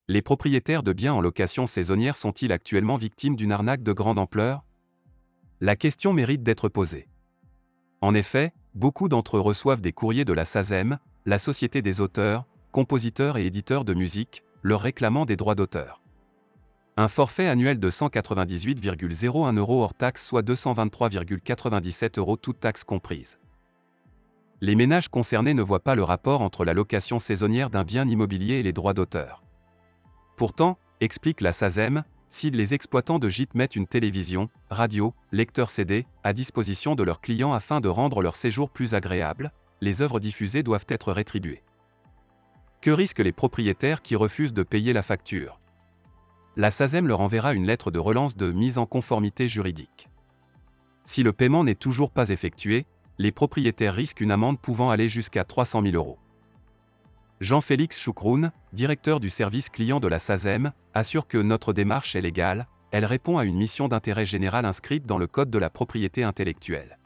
Les propriétaires de biens en location saisonnière sont-ils actuellement victimes d'une arnaque de grande ampleur? La question mérite d'être posée. En effet, beaucoup d'entre eux reçoivent des courriers de la SACEM, la Société des auteurs, compositeurs et éditeurs de musique, leur réclamant des droits d'auteur. Un forfait annuel de 198,01 € hors taxe, soit 223,97 € toutes taxes comprises. Les ménages concernés ne voient pas le rapport entre la location saisonnière d'un bien immobilier et les droits d'auteur. Pourtant, explique la SACEM, si les exploitants de gîtes mettent une télévision, radio, lecteur CD, à disposition de leurs clients afin de rendre leur séjour plus agréable, les œuvres diffusées doivent être rétribuées. Que risquent les propriétaires qui refusent de payer la facture? La SACEM leur enverra une lettre de relance de mise en conformité juridique. Si le paiement n'est toujours pas effectué, les propriétaires risquent une amende pouvant aller jusqu'à 300 000 €. Jean-Félix Choukroun, directeur du service client de la SACEM, assure que notre démarche est légale, elle répond à une mission d'intérêt général inscrite dans le Code de la propriété intellectuelle.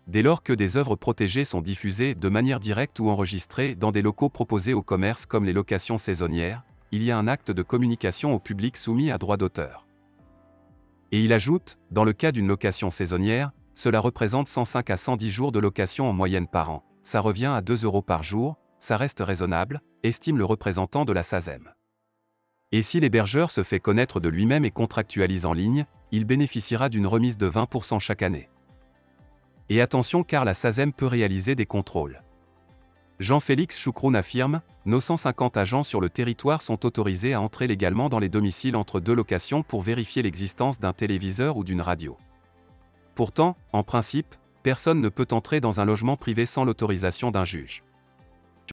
Dès lors que des œuvres protégées sont diffusées de manière directe ou enregistrées dans des locaux proposés au commerce comme les locations saisonnières, il y a un acte de communication au public soumis à droit d'auteur. Et il ajoute, dans le cas d'une location saisonnière, cela représente 105 à 110 jours de location en moyenne par an, ça revient à 2 € par jour, ça reste raisonnable, estime le représentant de la SACEM. Et si l'hébergeur se fait connaître de lui-même et contractualise en ligne, il bénéficiera d'une remise de 20% chaque année. Et attention, car la SACEM peut réaliser des contrôles. Jean-Félix Choukroun affirme, nos 150 agents sur le territoire sont autorisés à entrer légalement dans les domiciles entre deux locations pour vérifier l'existence d'un téléviseur ou d'une radio. Pourtant, en principe, personne ne peut entrer dans un logement privé sans l'autorisation d'un juge.